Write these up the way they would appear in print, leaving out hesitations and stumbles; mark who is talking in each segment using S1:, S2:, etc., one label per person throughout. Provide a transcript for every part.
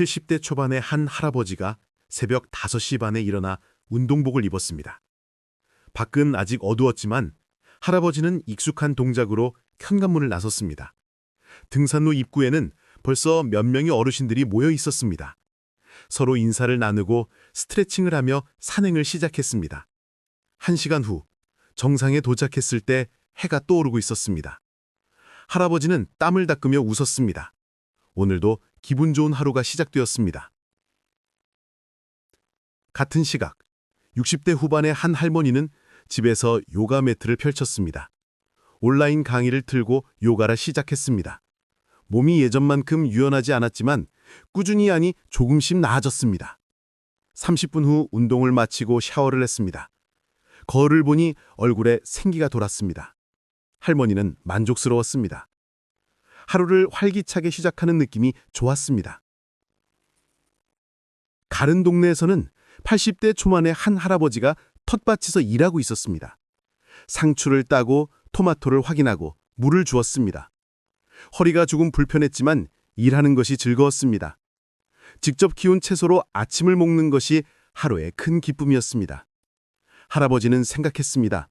S1: 70대 초반의 한 할아버지가 새벽 5시 반에 일어나 운동복을 입었습니다. 밖은 아직 어두웠지만 할아버지는 익숙한 동작으로 현관문을 나섰습니다. 등산로 입구에는 벌써 몇 명의 어르신들이 모여 있었습니다. 서로 인사를 나누고 스트레칭을 하며 산행을 시작했습니다. 1시간 후 정상에 도착했을 때 해가 떠오르고 있었습니다. 할아버지는 땀을 닦으며 웃었습니다. 오늘도 기분 좋은 하루가 시작되었습니다. 같은 시각 60대 후반의 한 할머니는 집에서 요가 매트를 펼쳤습니다. 온라인 강의를 틀고 요가를 시작했습니다. 몸이 예전만큼 유연하지 않았지만 꾸준히 하니 조금씩 나아졌습니다. 30분 후 운동을 마치고 샤워를 했습니다. 거울을 보니 얼굴에 생기가 돌았습니다. 할머니는 만족스러웠습니다. 하루를 활기차게 시작하는 느낌이 좋았습니다. 다른 동네에서는 80대 초반의 한 할아버지가 텃밭에서 일하고 있었습니다. 상추를 따고 토마토를 확인하고 물을 주었습니다. 허리가 조금 불편했지만 일하는 것이 즐거웠습니다. 직접 키운 채소로 아침을 먹는 것이 하루의 큰 기쁨이었습니다. 할아버지는 생각했습니다.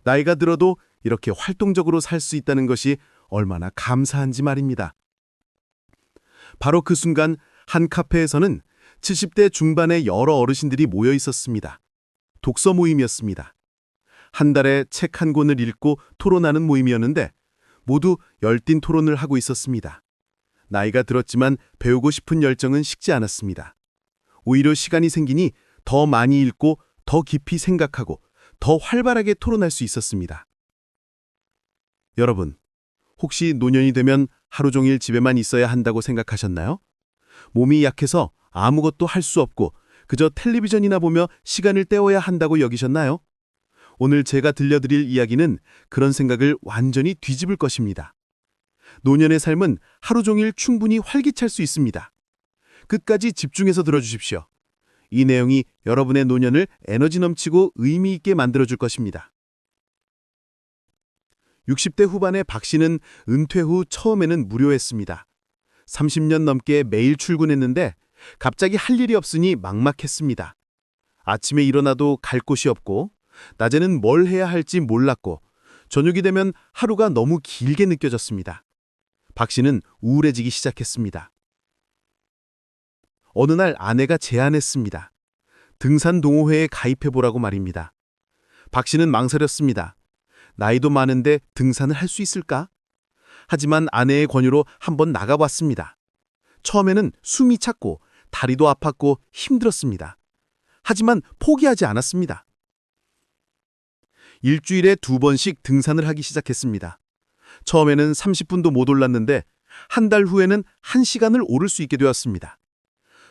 S1: 나이가 들어도 이렇게 활동적으로 살 수 있다는 것이 얼마나 감사한지 말입니다. 바로 그 순간 한 카페에서는 70대 중반의 여러 어르신들이 모여 있었습니다. 독서 모임이었습니다. 한 달에 책 한 권을 읽고 토론하는 모임이었는데 모두 열띤 토론을 하고 있었습니다. 나이가 들었지만 배우고 싶은 열정은 식지 않았습니다. 오히려 시간이 생기니 더 많이 읽고 더 깊이 생각하고 더 활발하게 토론할 수 있었습니다. 여러분, 혹시 노년이 되면 하루 종일 집에만 있어야 한다고 생각하셨나요? 몸이 약해서 아무것도 할 수 없고 그저 텔레비전이나 보며 시간을 때워야 한다고 여기셨나요? 오늘 제가 들려드릴 이야기는 그런 생각을 완전히 뒤집을 것입니다. 노년의 삶은 하루 종일 충분히 활기찰 수 있습니다. 끝까지 집중해서 들어주십시오. 이 내용이 여러분의 노년을 에너지 넘치고 의미 있게 만들어줄 것입니다. 60대 후반의 박 씨는 은퇴 후 처음에는 무료했습니다. 30년 넘게 매일 출근했는데 갑자기 할 일이 없으니 막막했습니다. 아침에 일어나도 갈 곳이 없고 낮에는 뭘 해야 할지 몰랐고 저녁이 되면 하루가 너무 길게 느껴졌습니다. 박 씨는 우울해지기 시작했습니다. 어느 날 아내가 제안했습니다. 등산 동호회에 가입해보라고 말입니다. 박 씨는 망설였습니다. 나이도 많은데 등산을 할 수 있을까? 하지만 아내의 권유로 한번 나가봤습니다. 처음에는 숨이 찼고 다리도 아팠고 힘들었습니다. 하지만 포기하지 않았습니다. 일주일에 2번씩 등산을 하기 시작했습니다. 처음에는 30분도 못 올랐는데 한 달 후에는 1시간을 오를 수 있게 되었습니다.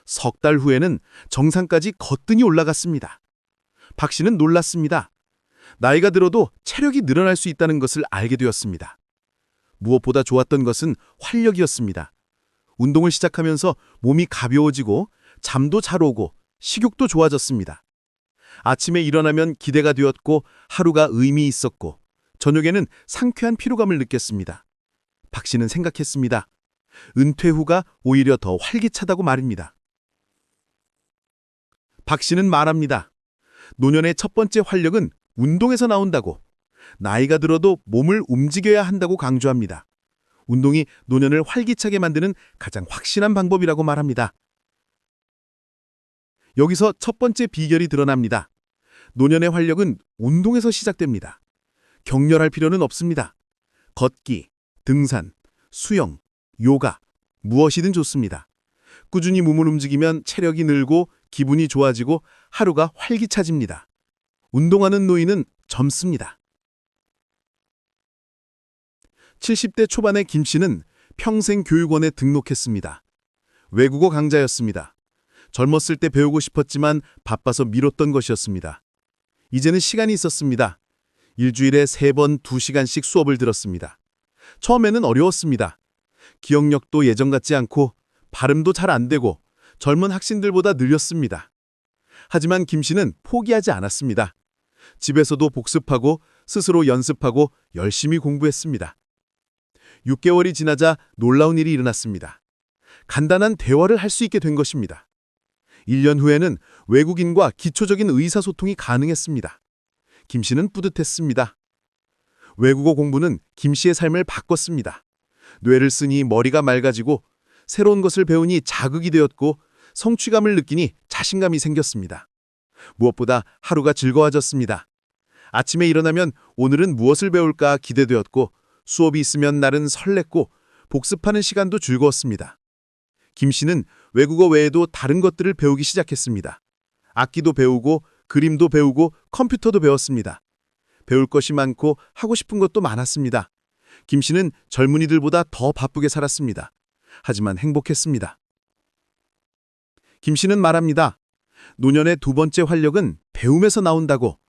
S1: 석 달 후에는 정상까지 거뜬히 올라갔습니다. 박 씨는 놀랐습니다. 나이가 들어도 체력이 늘어날 수 있다는 것을 알게 되었습니다. 무엇보다 좋았던 것은 활력이었습니다. 운동을 시작하면서 몸이 가벼워지고 잠도 잘 오고 식욕도 좋아졌습니다. 아침에 일어나면 기대가 되었고 하루가 의미 있었고 저녁에는 상쾌한 피로감을 느꼈습니다. 박 씨는 생각했습니다. 은퇴 후가 오히려 더 활기차다고 말입니다. 박 씨는 말합니다. 노년의 첫 번째 활력은 운동에서 나온다고, 나이가 들어도 몸을 움직여야 한다고 강조합니다. 운동이 노년을 활기차게 만드는 가장 확실한 방법이라고 말합니다. 여기서 첫 번째 비결이 드러납니다. 노년의 활력은 운동에서 시작됩니다. 격렬할 필요는 없습니다. 걷기, 등산, 수영, 요가, 무엇이든 좋습니다. 꾸준히 몸을 움직이면 체력이 늘고 기분이 좋아지고 하루가 활기차집니다. 운동하는 노인은 젊습니다. 70대 초반의 김 씨는 평생교육원에 등록했습니다. 외국어 강좌였습니다. 젊었을 때 배우고 싶었지만 바빠서 미뤘던 것이었습니다. 이제는 시간이 있었습니다. 일주일에 3번 2시간씩 수업을 들었습니다. 처음에는 어려웠습니다. 기억력도 예전 같지 않고 발음도 잘 안 되고 젊은 학생들보다 느렸습니다. 하지만 김 씨는 포기하지 않았습니다. 집에서도 복습하고 스스로 연습하고 열심히 공부했습니다. 6개월이 지나자 놀라운 일이 일어났습니다. 간단한 대화를 할 수 있게 된 것입니다. 1년 후에는 외국인과 기초적인 의사소통이 가능했습니다. 김 씨는 뿌듯했습니다. 외국어 공부는 김 씨의 삶을 바꿨습니다. 뇌를 쓰니 머리가 맑아지고 새로운 것을 배우니 자극이 되었고 성취감을 느끼니 자신감이 생겼습니다. 무엇보다 하루가 즐거워졌습니다. 아침에 일어나면 오늘은 무엇을 배울까 기대되었고 수업이 있으면 날은 설렜고 복습하는 시간도 즐거웠습니다. 김 씨는 외국어 외에도 다른 것들을 배우기 시작했습니다. 악기도 배우고 그림도 배우고 컴퓨터도 배웠습니다. 배울 것이 많고 하고 싶은 것도 많았습니다. 김 씨는 젊은이들보다 더 바쁘게 살았습니다. 하지만 행복했습니다. 김 씨는 말합니다. 노년의 두 번째 활력은 배움에서 나온다고,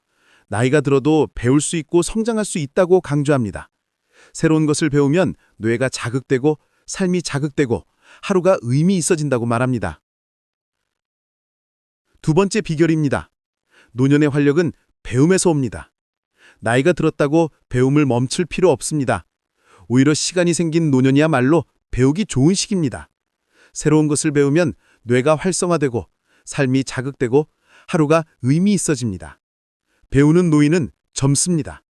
S1: 나이가 들어도 배울 수 있고 성장할 수 있다고 강조합니다. 새로운 것을 배우면 뇌가 자극되고 삶이 자극되고 하루가 의미 있어진다고 말합니다. 두 번째 비결입니다. 노년의 활력은 배움에서 옵니다. 나이가 들었다고 배움을 멈출 필요 없습니다. 오히려 시간이 생긴 노년이야말로 배우기 좋은 시기입니다. 새로운 것을 배우면 뇌가 활성화되고 삶이 자극되고 하루가 의미 있어집니다. 배우는 노인은 젊습니다.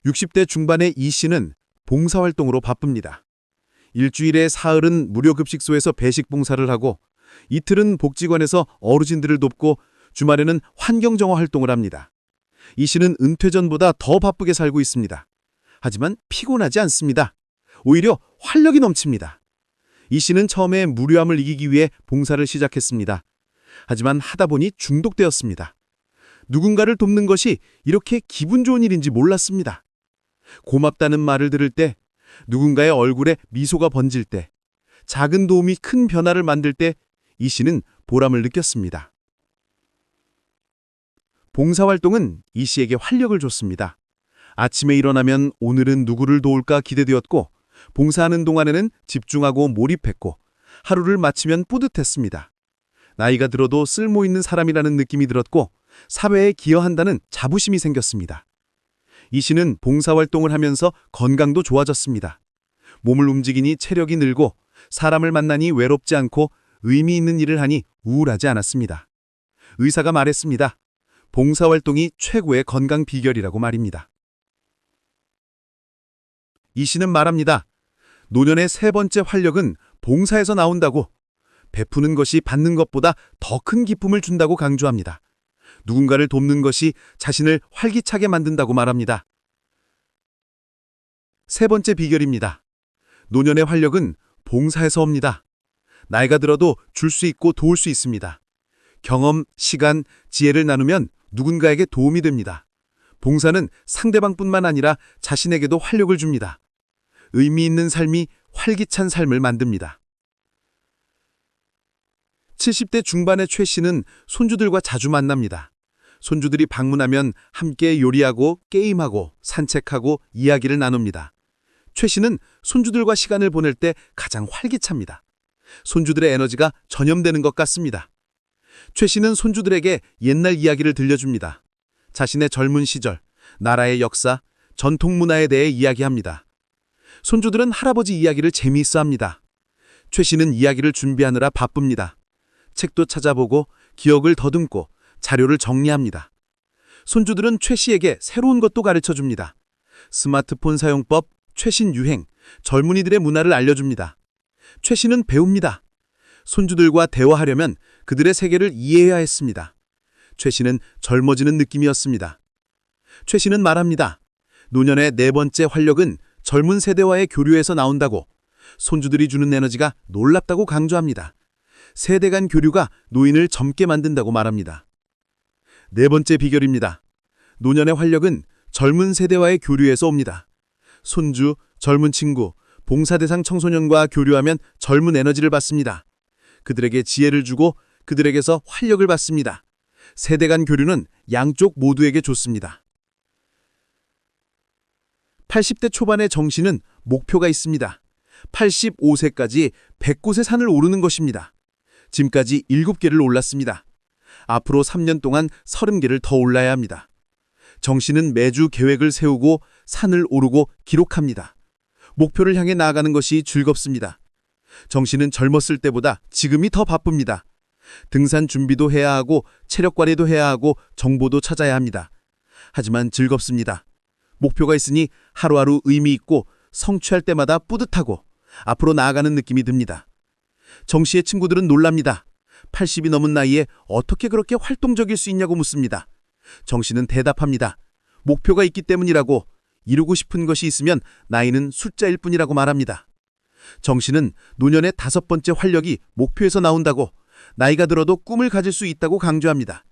S1: 60대 중반의 이 씨는 봉사활동으로 바쁩니다. 일주일에 사흘은 무료급식소에서 배식 봉사를 하고 이틀은 복지관에서 어르신들을 돕고 주말에는 환경정화 활동을 합니다. 이 씨는 은퇴 전보다 더 바쁘게 살고 있습니다. 하지만 피곤하지 않습니다. 오히려 활력이 넘칩니다. 이 씨는 처음에 무료함을 이기기 위해 봉사를 시작했습니다. 하지만 하다 보니 중독되었습니다. 누군가를 돕는 것이 이렇게 기분 좋은 일인지 몰랐습니다. 고맙다는 말을 들을 때, 누군가의 얼굴에 미소가 번질 때, 작은 도움이 큰 변화를 만들 때 이 씨는 보람을 느꼈습니다. 봉사활동은 이 씨에게 활력을 줬습니다. 아침에 일어나면 오늘은 누구를 도울까 기대되었고 봉사하는 동안에는 집중하고 몰입했고 하루를 마치면 뿌듯했습니다. 나이가 들어도 쓸모있는 사람이라는 느낌이 들었고 사회에 기여한다는 자부심이 생겼습니다. 이 씨는 봉사활동을 하면서 건강도 좋아졌습니다. 몸을 움직이니 체력이 늘고 사람을 만나니 외롭지 않고 의미 있는 일을 하니 우울하지 않았습니다. 의사가 말했습니다. 봉사활동이 최고의 건강 비결이라고 말입니다. 이 씨는 말합니다. 노년의 세 번째 활력은 봉사에서 나온다고, 베푸는 것이 받는 것보다 더 큰 기쁨을 준다고 강조합니다. 누군가를 돕는 것이 자신을 활기차게 만든다고 말합니다. 세 번째 비결입니다. 노년의 활력은 봉사에서 옵니다. 나이가 들어도 줄 수 있고 도울 수 있습니다. 경험, 시간, 지혜를 나누면 누군가에게 도움이 됩니다. 봉사는 상대방뿐만 아니라 자신에게도 활력을 줍니다. 의미 있는 삶이 활기찬 삶을 만듭니다. 70대 중반의 최 씨는 손주들과 자주 만납니다. 손주들이 방문하면 함께 요리하고 게임하고 산책하고 이야기를 나눕니다. 최 씨는 손주들과 시간을 보낼 때 가장 활기찹니다. 손주들의 에너지가 전염되는 것 같습니다. 최 씨는 손주들에게 옛날 이야기를 들려줍니다. 자신의 젊은 시절, 나라의 역사, 전통 문화에 대해 이야기합니다. 손주들은 할아버지 이야기를 재미있어 합니다. 최 씨는 이야기를 준비하느라 바쁩니다. 책도 찾아보고 기억을 더듬고 자료를 정리합니다. 손주들은 최 씨에게 새로운 것도 가르쳐줍니다. 스마트폰 사용법, 최신 유행, 젊은이들의 문화를 알려줍니다. 최 씨는 배웁니다. 손주들과 대화하려면 그들의 세계를 이해해야 했습니다. 최 씨는 젊어지는 느낌이었습니다. 최 씨는 말합니다. 노년의 네 번째 활력은 젊은 세대와의 교류에서 나온다고, 손주들이 주는 에너지가 놀랍다고 강조합니다. 세대 간 교류가 노인을 젊게 만든다고 말합니다. 네 번째 비결입니다. 노년의 활력은 젊은 세대와의 교류에서 옵니다. 손주, 젊은 친구, 봉사대상 청소년과 교류하면 젊은 에너지를 받습니다. 그들에게 지혜를 주고 그들에게서 활력을 받습니다. 세대 간 교류는 양쪽 모두에게 좋습니다. 80대 초반의 정 씨는 목표가 있습니다. 85세까지 100곳의 산을 오르는 것입니다. 지금까지 7개를 올랐습니다. 앞으로 3년 동안 30개를 더 올라야 합니다. 정 씨는 매주 계획을 세우고 산을 오르고 기록합니다. 목표를 향해 나아가는 것이 즐겁습니다. 정 씨는 젊었을 때보다 지금이 더 바쁩니다. 등산 준비도 해야 하고 체력 관리도 해야 하고 정보도 찾아야 합니다. 하지만 즐겁습니다. 목표가 있으니 하루하루 의미 있고 성취할 때마다 뿌듯하고 앞으로 나아가는 느낌이 듭니다. 정 씨의 친구들은 놀랍니다. 80이 넘은 나이에 어떻게 그렇게 활동적일 수 있냐고 묻습니다. 정 씨는 대답합니다. 목표가 있기 때문이라고, 이루고 싶은 것이 있으면 나이는 숫자일 뿐이라고 말합니다. 정 씨는 노년의 5번째 활력이 목표에서 나온다고, 나이가 들어도 꿈을 가질 수 있다고 강조합니다.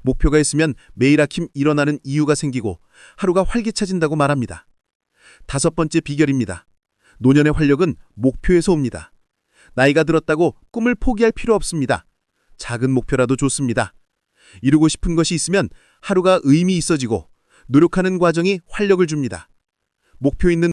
S1: 목표가 있으면 매일 아침 일어나는 이유가 생기고 하루가 활기차진다고 말합니다. 5번째 비결입니다. 노년의 활력은 목표에서 옵니다. 나이가 들었다고 꿈을 포기할 필요 없습니다. 작은 목표라도 좋습니다. 이루고 싶은 것이 있으면 하루가 의미 있어지고 노력하는 과정이 활력을 줍니다. 목표 있는